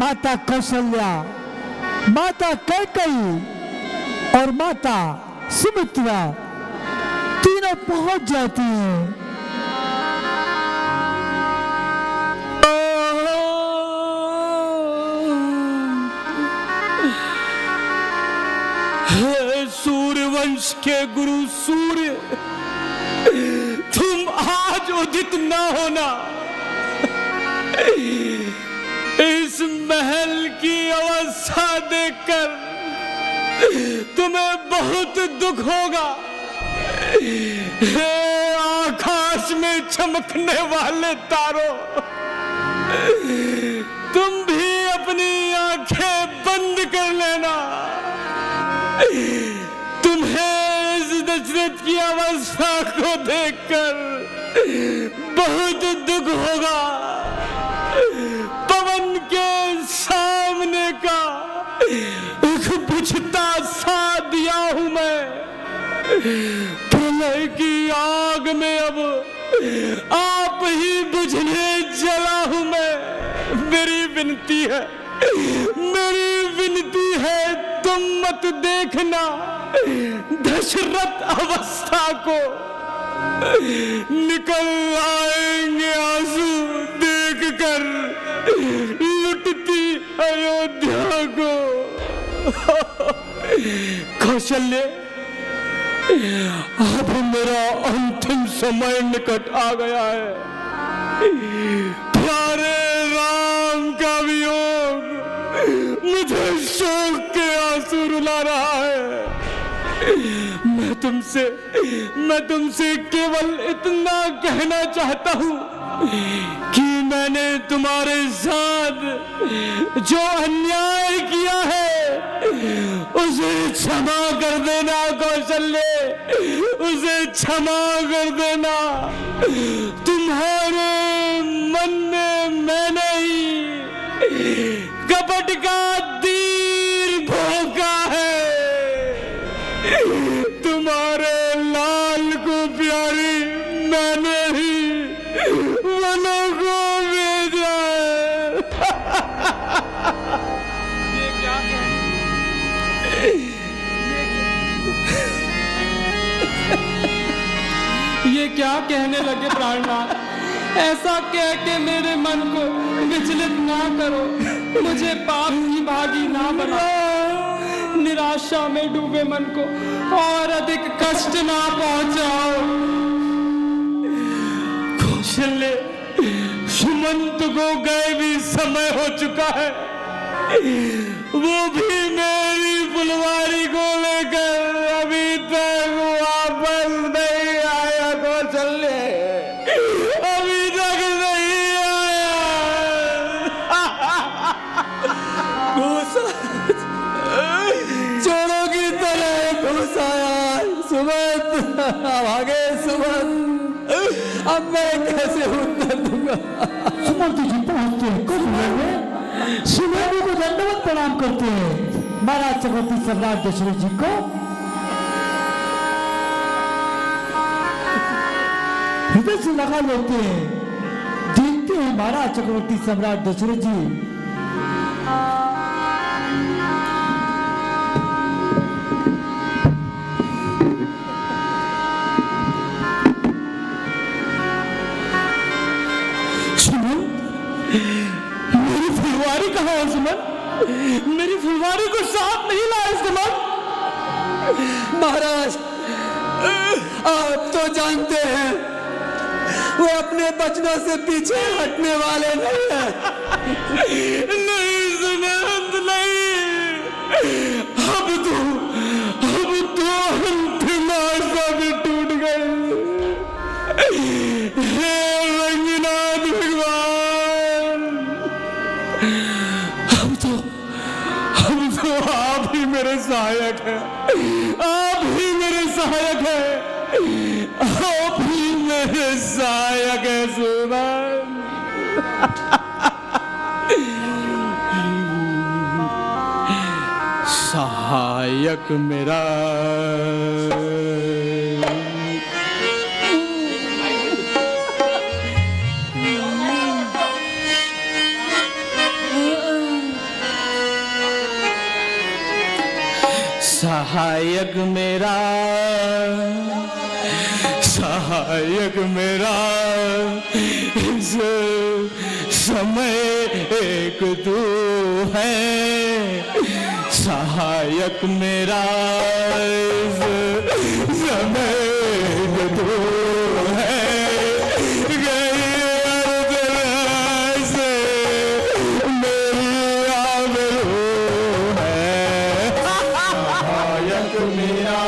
माता कौशल्या, माता कैकेयी और माता सुमित्रा तीनों पहुंच जाती हैं। सूर्यवंश के गुरु सूर्य, तुम आज उदित न होना। इस महल की अवस्था देखकर तुम्हें बहुत दुख होगा। हे आकाश में चमकने वाले तारों, तुम भी अपनी आंखें बंद कर लेना। तुम्हें इस दशरथ की अवस्था को देखकर बहुत दुख होगा। पवन के सामने का एक बुझता सा दिया हूं मैं। प्रलय की आग में अब आप ही बुझने जला हूं मैं। मेरी विनती है, मेरी विनती है, तुम मत देखना दशरथ अवस्था को। निकल आएंगे आंसू देखकर लुटती अयोध्या को। कौशल्य, अब मेरा अंतिम समय निकट आ गया है। प्यारे राम का वियोग मुझे शोक के आंसू रुला रहा है। मैं तुमसे केवल इतना कहना चाहता हूं कि मैंने तुम्हारे साथ जो अन्याय किया है उसे क्षमा कर देना कौशल्य, उसे क्षमा कर देना। तुम्हारे मन में मैंने ही कपट का तीर भोंका है। तुम्हारे लाल को प्यारी मैंने ही वनों को भेजा है। ये क्या ये क्या कहने लगे प्राणनाथ? ऐसा कह के मेरे मन को विचलित ना करो, मुझे पाप की भागी ना बनाओ। निराशा में डूबे मन को और अधिक कष्ट ना पहुंचाओ। कौशल्य, सुमंत को गए भी समय हो चुका है। वो भी मेरी फुलवारी को लेकर अभी तक वापस नहीं आया। कौशल्य, अभी तक नहीं आया। चोरों की तरह घुस आया सुमंत। भागे सुमंत, अब मैं कैसे उत्तर दूंगा? सुमंत जी पहुंचते हैं कुछ में सुमंत को दंडवत प्रणाम करते हैं महाराज चक्रवर्ती सम्राट दशरथ जी को। हृदय से लगा लेते हैं, देखते हैं महाराज चक्रवर्ती सम्राट दशरथ जी। कहाँ है सुमन? मेरी फुलवारी को साथ नहीं लाए सुमन। महाराज, आप तो जानते हैं वो अपने बचनों से पीछे हटने वाले नहीं हैं। नहीं सुमंत, नहीं। अब तो अंतिम आशा भी टूट गई। हे रंगनाथ भगवान, अब तो आप ही मेरे सहायक हैं। आप ही मेरे सहायक हैं। आप ही मेरे सहायक हैं सुमन। सहायक मेरा। सहायक मेरा इस समय एक तू है, सहायक मेरा इस समय एक तू है। गई अर्ज़ से मेरी आबरू है, सहायक मेरा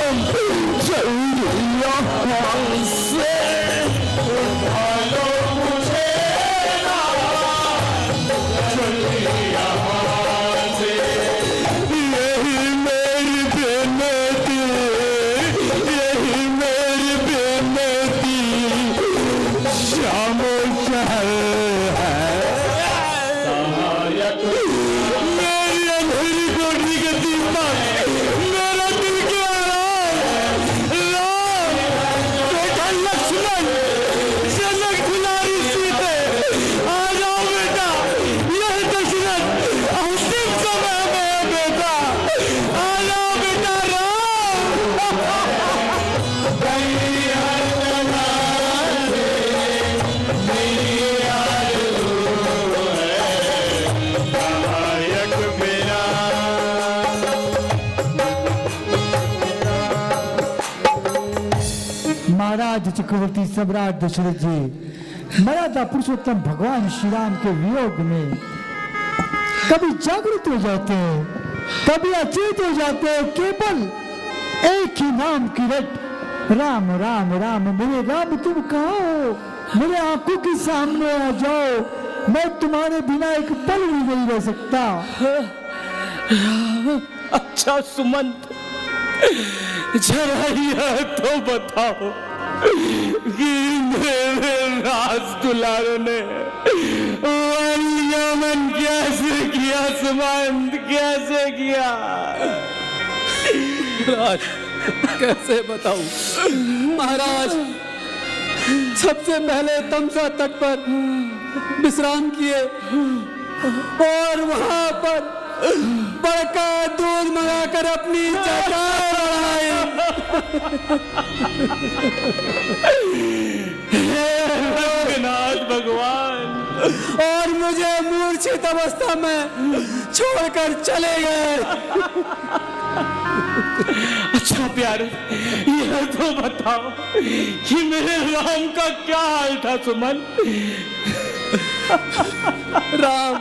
राम जल्दी यहाँ से उठा लो मुझे यही मेरी बेनती, यही मेरी बेनती शाम शहर है। मेरी अंधेरी कोठरी के दीपक, मेरा दिल के आराम, राम बेटा लक्ष्मण, जनक दुलारी सीते, आ जाओ बेटा, यह दशरथ अंतिम समय में है बेटा, आ जाओ बेटा महाराज चक्रवर्ती सम्राट दशरथ जी, मर्यादा पुरुषोत्तम भगवान श्री राम के वियोग में कभी जागृत हो जाते हैं, कभी अचेत हो जाते हैं। केवल एक ही नाम की रट, राम राम राम। मेरे राम तुम कहाँ हो? मेरे आंखों के सामने आ जाओ, मैं तुम्हारे बिना एक पल भी नहीं रह सकता। अच्छा सुमंत, जरा यह तो बताओ कि मेरे राज दुलारे ने वनगमन कैसे किया? सुमंत कैसे किया? राज, कैसे बताऊं महाराज, सबसे पहले तमसा तट पर विश्राम किए और वहां पर बड़का दूध मंगाकर अपनी चटाई बढ़ाई। रघुनाथ भगवान, और मुझे मूर्छित अवस्था में छोड़कर चले गए। अच्छा प्यारे, यह तो बताओ कि मेरे राम का क्या हाल था? सुमन, राम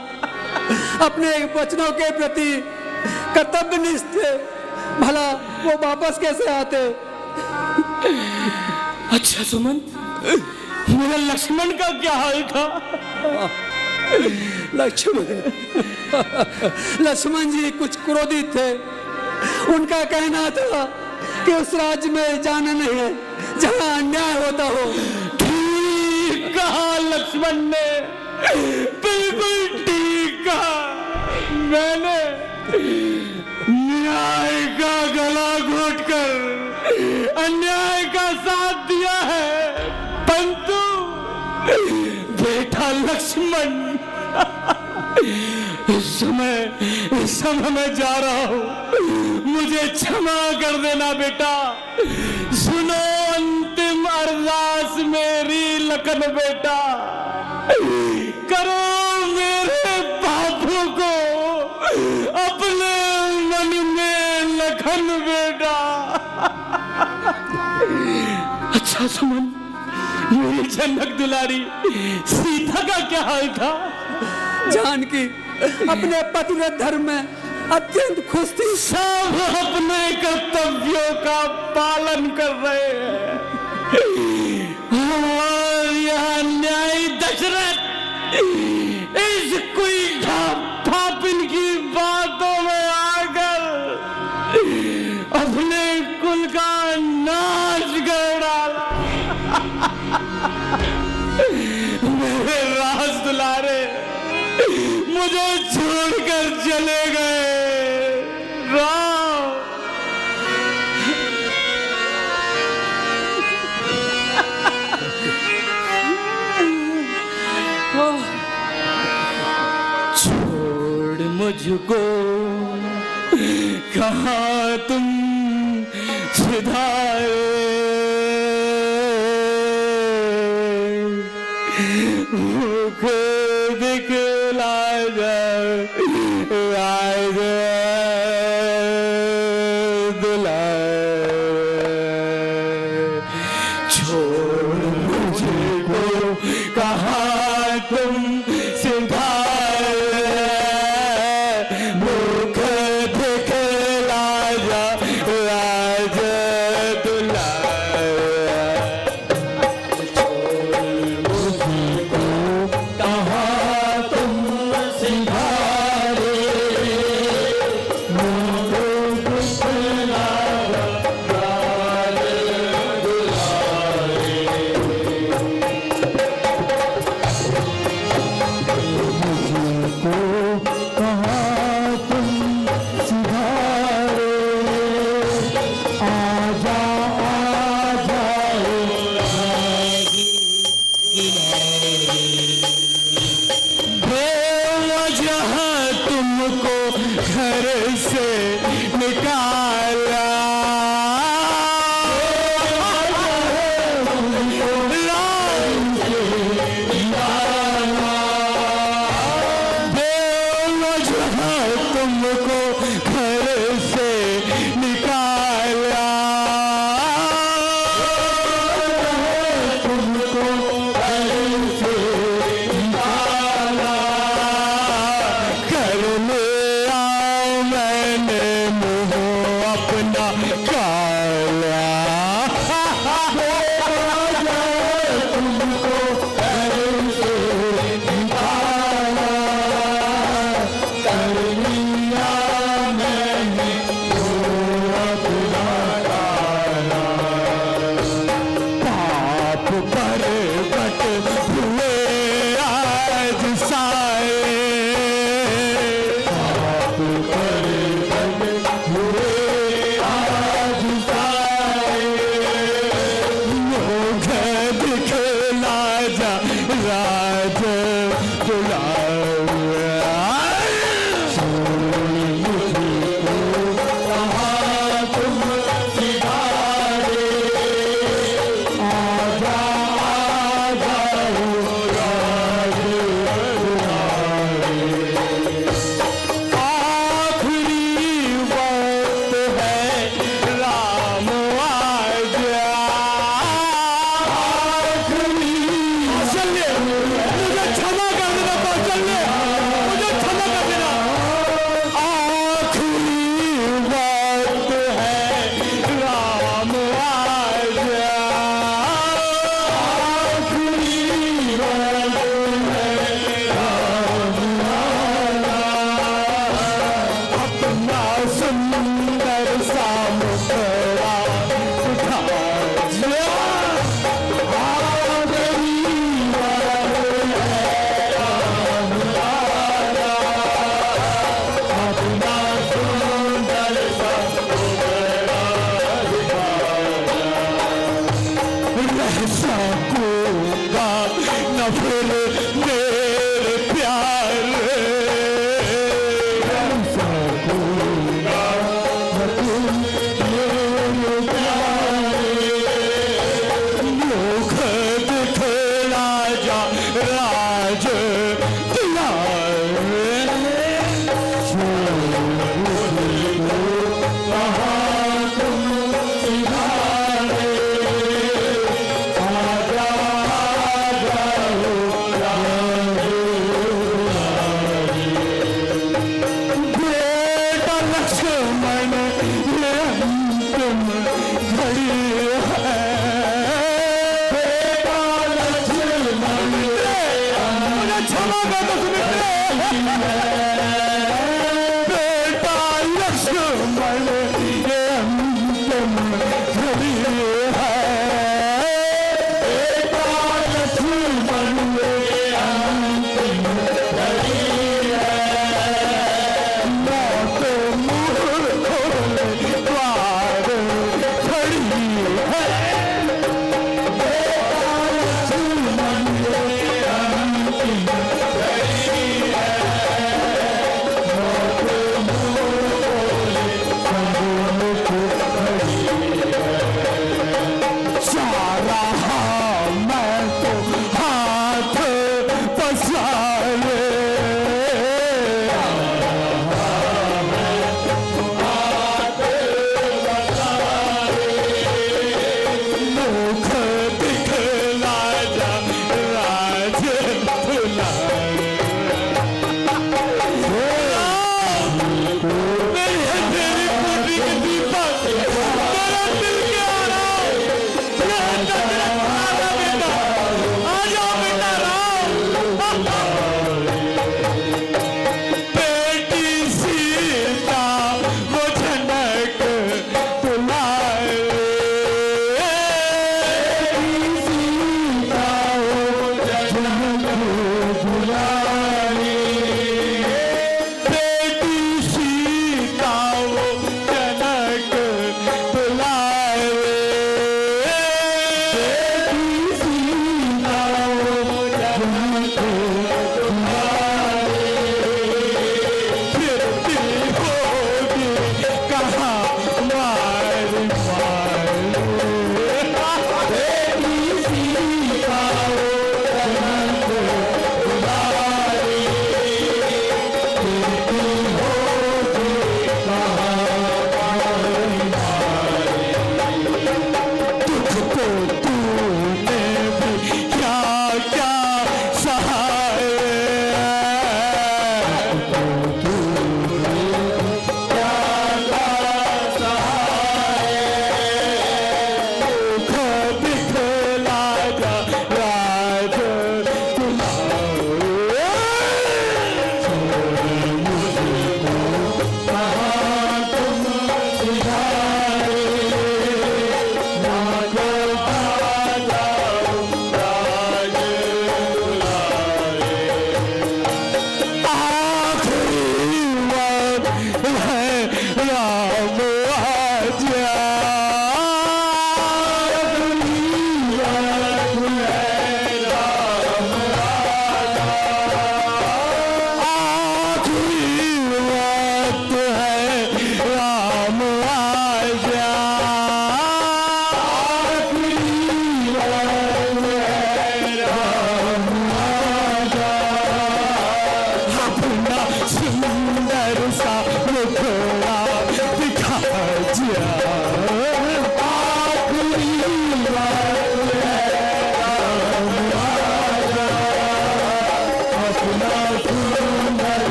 अपने वचनों के प्रति कर्तव्यनिष्ठ थे, भला वो वापस कैसे आते? अच्छा सुमन, मेरा लक्ष्मण का क्या हाल था? लक्ष्मण जी कुछ क्रोधित थे। उनका कहना था कि उस राज्य में जाना नहीं है जहां अन्याय होता हो। ठीक कहा लक्ष्मण ने, बिल्कुल ठीक कहा। मैंने न्याय का गला घोटकर अन्याय का साथ दिया है, परंतु बेटा लक्ष्मण, इस समय मैं जा रहा हूं, मुझे क्षमा कर देना बेटा। सुनो अंतिम अरदास मेरी लखन बेटा, करो मेरे बापू को अपने मन में लखन बेटा। अच्छा सुमन, मेरी जनक दुलारी सीता का क्या हाल था? जानकी अपने पतिव्रत धर्म में अत्यंत खुश थी। सब अपने कर्तव्यों का पालन कर रहे हैं और यह न्यायी दशरथ इस कोई पापिन की बातों में आकर अपने कुल का नाश कर डाला। मेरे राज दुलारे मुझे छोड़कर चले गए। राम, छोड़ मुझको कहाँ तुम सिधारे, मुख दिखला छोड़ मुझको कहाँ तुम सिधारे, मुख दिखला जा फिर मेरे प्यारे मुख दिखला जा राज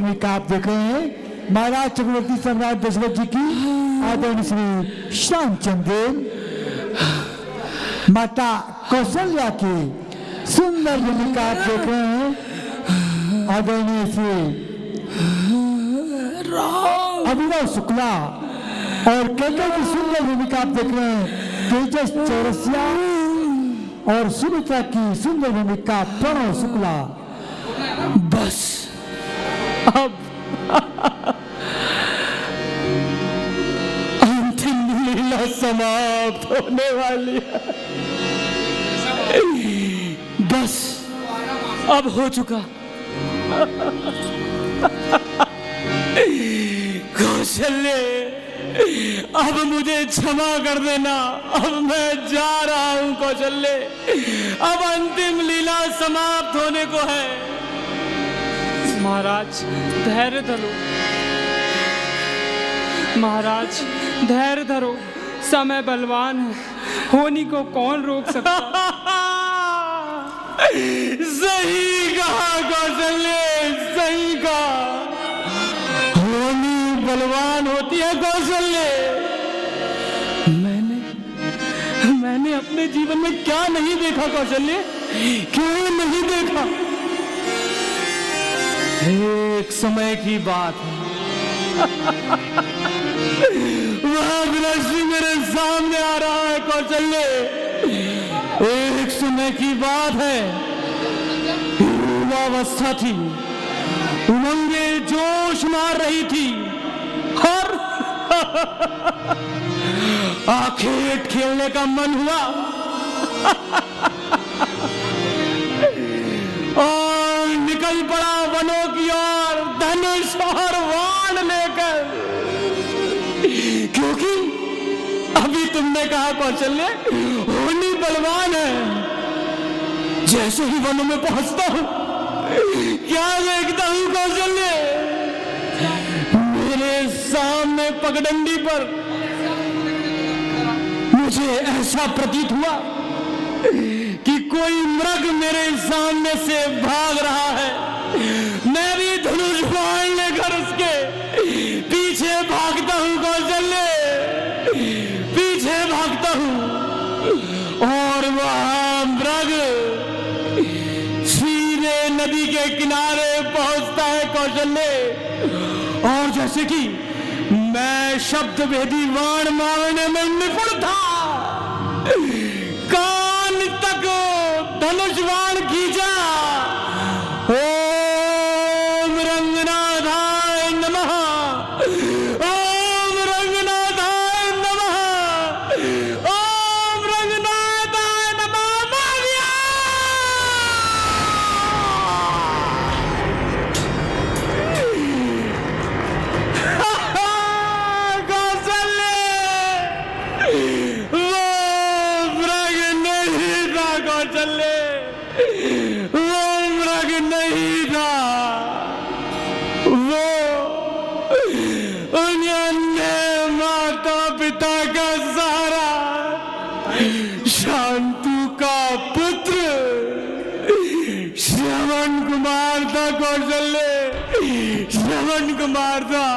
भूमिका आप देख रहे हैं महाराज चक्रवर्ती सम्राट दशरथ जी की आदरणीय श्री श्यामचंद्र माता कौशल्या की सुंदर भूमिका आप देख रहे हैं आदरणीय श्री अभिनव शुक्ला और केके की सुंदर भूमिका आप देख रहे हैं तेजस चौरसिया और सुमित्रा की सुंदर भूमिका प्रणव शुक्ला। बस अब अंतिम लीला समाप्त होने वाली है। बस अब हो चुका। कौशल्य अब मुझे क्षमा कर देना, अब मैं जा रहा हूं कौशल्य, अब अंतिम लीला समाप्त होने को है। महाराज धैर्य धरो, महाराज धैर्य धरो, समय बलवान है, होनी को कौन रोक सकता। सही कहा कौशल्य, सही कहा, होनी बलवान होती है कौशल्य। मैंने अपने जीवन में क्या नहीं देखा कौशल्य, क्यों नहीं देखा। एक समय की बात है, वह दृश्य मेरे सामने आ रहा है कौशल्य। एक समय की बात है, युवावस्था थी, उमंगे जोश मार रही थी, हर आखेट खेलने का मन हुआ और निकल पड़ा वनों की ओर धनुष और बाण लेकर। क्योंकि अभी तुमने कहा कौशल्य होनी बलवान है। जैसे ही वनों में पहुंचता हूं क्या देखता हूं कौशल्य, मेरे सामने पगडंडी पर मुझे ऐसा प्रतीत हुआ कि कोई मृग मेरे सामने से भाग रहा है। मैं भी धनुष बाण लेकर उसके पीछे भागता हूं कौशल्य, पीछे भागता हूं और वहां मृग सीधे नदी के किनारे पहुंचता है कौशल्य। और जैसे कि मैं शब्द भेदी बाण मारने में निपुण था, कान तक धनुष बाण खींचा, ओम रंगनाथाय नमः, ओम रंगनाथाय नमः, ओम रंगनाथाय नमः। शांतु का पुत्र श्रवण कुमार था कौशल्य, श्रवण कुमार था।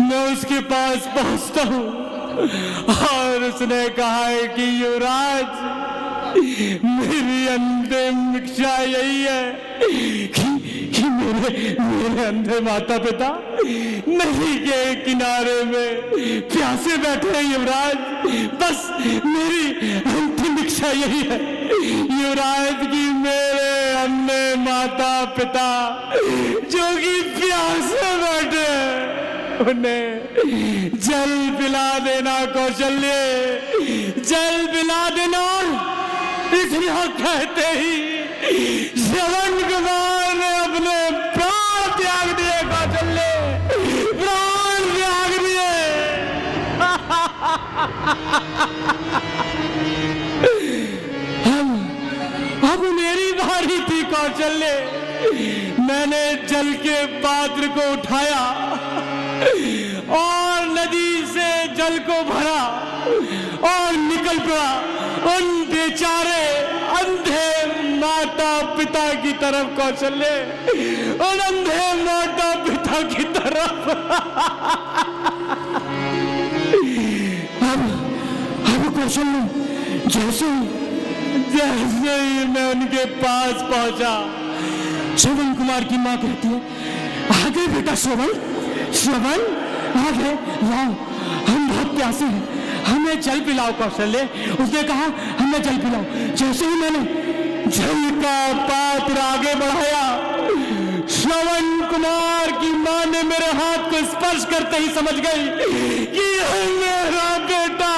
मैं उसके पास पहुंचता हूं और उसने कहा है कि युवराज मेरी अंतिम इच्छा यही है कि मेरे अंधे माता पिता नदी के किनारे में प्यासे बैठे हैं युवराज। बस मेरी अंतिम इच्छा यही है युवराज की मेरे अंधे माता पिता जो कि प्यासे बैठे उन्हें जल पिला देना कौशल्य, जल पिला देना। इतना कहते ही श्रवण कुमार ने अपने प्राण त्याग दिए कौशल्य, प्राण त्याग दिए। अब मेरी बारी थी कौशल्य। मैंने जल के पात्र को उठाया और नदी से जल को भरा और निकल पड़ा उन बेचारे अंधे माता पिता की तरफ। तरफ कौशल्य, उन अंधे माता पिता की तरफ। अब कौशल्य जैसे ही मैं उनके पास पहुंचा, श्रवण कुमार की माँ कहती है, आगे बेटा श्रवण आगे लाओ, हम बहुत प्यासे हैं, हमें जल पिलाओ। कौशल्य उसने कहा हमें जल पिलाओ। जैसे ही मैंने जल का पात्र आगे बढ़ाया, श्रवण कुमार की मां ने मेरे हाथ को स्पर्श करते ही समझ गई कि यह मेरा बेटा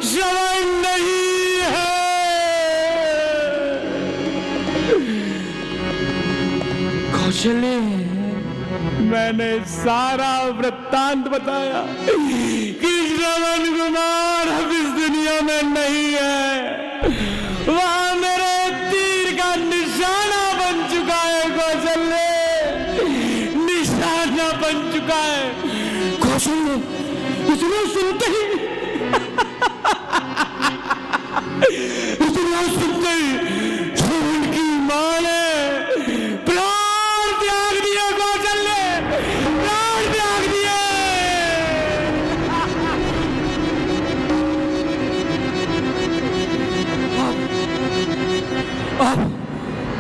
श्रवण नहीं है। कौशल्य मैंने सारा वृत्तांत बताया कि श्रवण कुमार अब इस दुनिया में नहीं है, वहां मेरे तीर का निशाना बन चुका है। कौशल्य निशाना बन चुका है। कौशल्य इतना सुनते ही श्रवण की मां ने प्राण त्याग दिए। कौशल्य प्राण त्याग दिए।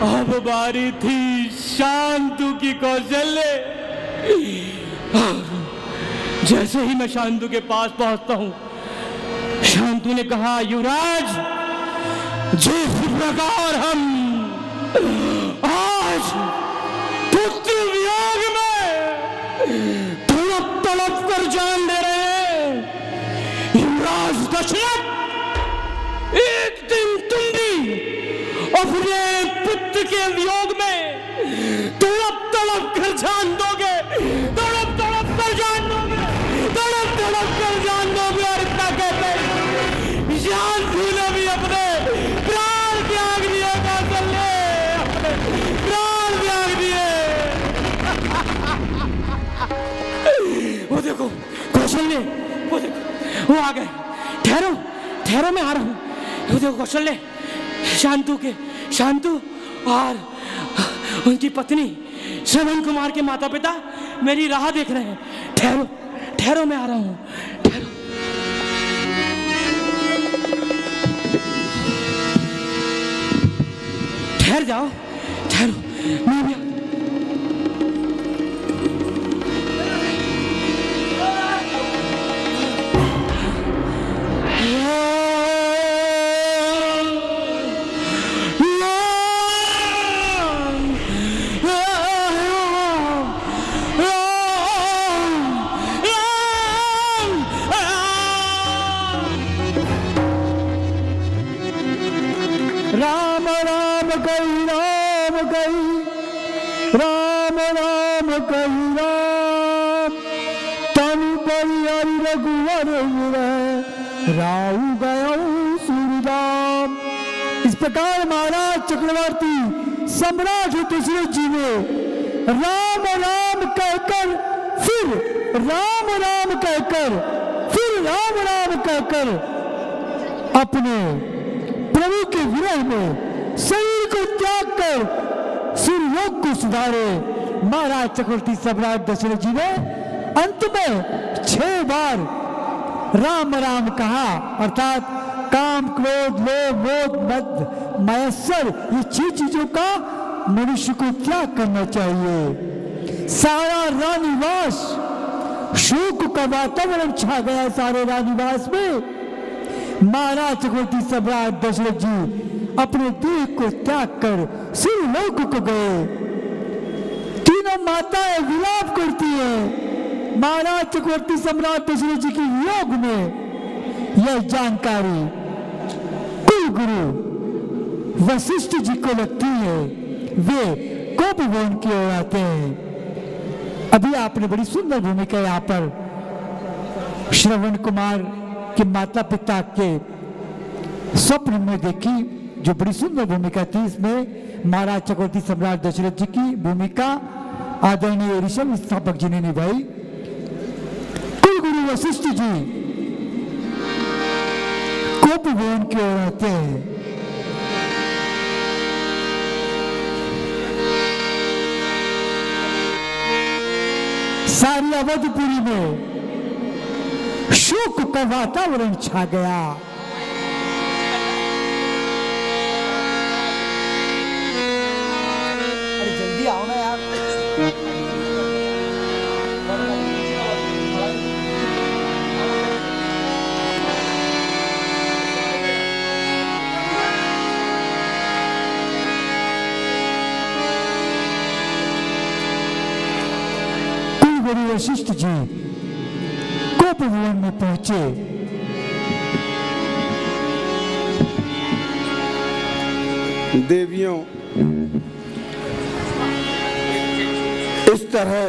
अब बारी थी शांतु की। कौशल्य जैसे ही मैं शांतु के पास पहुंचता हूं, शांतु ने कहा, युवराज, जिस प्रकार हम आज पुत्र वियोग में तड़प कर जान दे रहे हैं, युवराज दशरथ, एक दिन तुम भी अपने पुत्र के वियोग में तड़प कर जान दोगे, तड़प कर जान दोगे, तड़प कर जान दोगे। और इतना कहते शांतु ने भी अपने प्राण त्याग दिए। कौशल्य अपने प्राण त्याग दिए। वो देखो कौशल्य, वो देखो वो आ गए। ठहरो मैं आ रहा हूँ। वो देखो कौशल्य, शांतु और उनकी पत्नी श्रवण कुमार के माता पिता मेरी राह देख रहे हैं। ठहरो मैं आ रहा हूँ। ठहर जाओ, मैं भी राम राम कही राम, तनु परिहरि रघुवर राउ गयो सूरदाम। इस प्रकार महाराज चक्रवर्ती सम्राट दशरथ जी ने राम राम कहकर फिर राम राम कहकर अपने प्रभु के विरह में शरीर को त्याग कर सूर्यलोक को सुधारे। महाराज चक्रवर्ती सम्राट दशरथ जी ने अंत में 6 बार राम राम कहा, अर्थात काम, क्रोध, लोभ, मोह, मद, मत्सर, ये 6 चीजों का मनुष्य को त्याग करना चाहिए। सारा रानीवास, शोक का वातावरण छा गया सारे रानीवास में। महाराज चक्रवर्ती सम्राट दशरथ जी अपने देह को त्याग कर सूर्यलोक को गए। तीनों माताएं विलाप करती हैं। महाराज चक्रवर्ती सम्राट दशरथ जी के योग में यह जानकारी कुल गुरु वशिष्ठ जी को लगती है। वे गोपवन की ओर आते हैं। अभी आपने बड़ी सुंदर भूमिका यहाँ पर श्रवण कुमार के माता पिता के स्वप्न में देखी, जो बड़ी सुंदर भूमिका थी। इसमें महाराज चक्रवर्ती सम्राट दशरथ जी की भूमिका आदरणीय ऋषभ स्थापक जी ने निभाई। कुल गुरु वशिष्ठ जी कोपभवन की ओर आते हैं। सारी अवधपुरी में शोक का वातावरण छा गया। अरे जल्दी आओ ना यार। कुलगुरु वशिष्ठ जी कोप भवन में पहुंचे। देवियों, इस तरह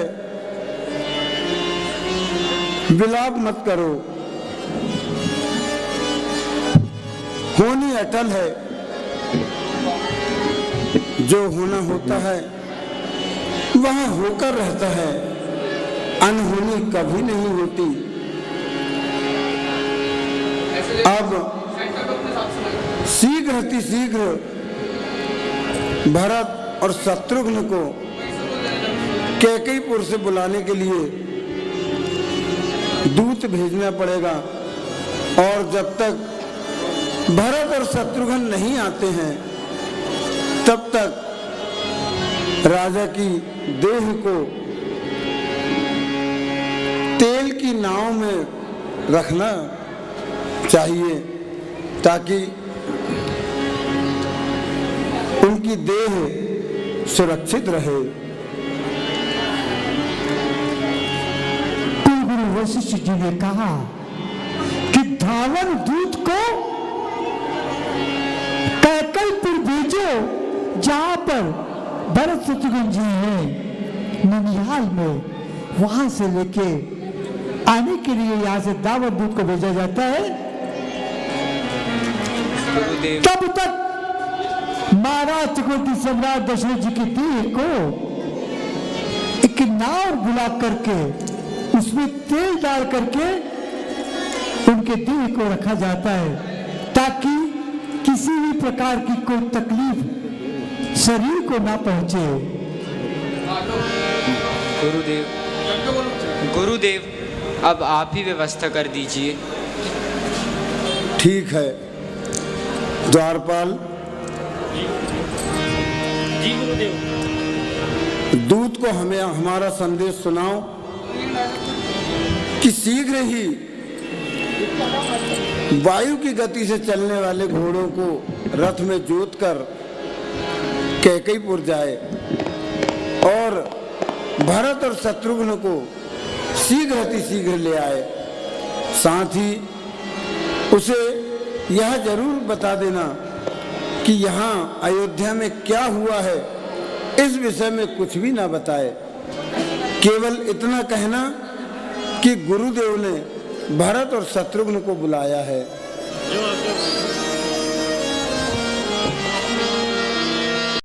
विलाप मत करो। होनी अटल है, जो होना होता है वहां होकर रहता है, अनहोनी कभी नहीं होती। अब शीघ्र भरत और शत्रुघ्न को कैकेयीपुर से बुलाने के लिए दूत भेजना पड़ेगा, और जब तक भरत और शत्रुघ्न नहीं आते हैं तब तक राजा की देह को तेल की नाव में रखना चाहिए ताकि उनकी देह सुरक्षित रहे। कुलगुरु वशिष्ठ जी ने कहा कि धावन दूत को कैकेयीपुर भेजो, जहां पर भरत शत्रुघ्न जी हैं ननिहाल में, वहां से लेके आने के लिए यहाँ से दावत दूत को भेजा जाता है। तब तक महाराज चक्रवर्ती सम्राट दशरथ जी की देह को एक नाव बुला करके उसमें तेल डाल करके उनके देह को रखा जाता है, ताकि किसी भी प्रकार की कोई तकलीफ शरीर को ना पहुंचे। गुरुदेव, अब आप ही व्यवस्था कर दीजिए। ठीक है द्वारपाल, जी गुरुदेव। दूत को हमें हमारा संदेश सुनाओ कि शीघ्र ही वायु की गति से चलने वाले घोड़ों को रथ में जोतकर कैकेयीपुर जाए और भरत और शत्रुघ्न को शीघ्र ले आए। साथ ही उसे यह जरूर बता देना कि यहाँ अयोध्या में क्या हुआ है, इस विषय में कुछ भी ना बताए। केवल इतना कहना कि गुरुदेव ने भरत और शत्रुघ्न को बुलाया है।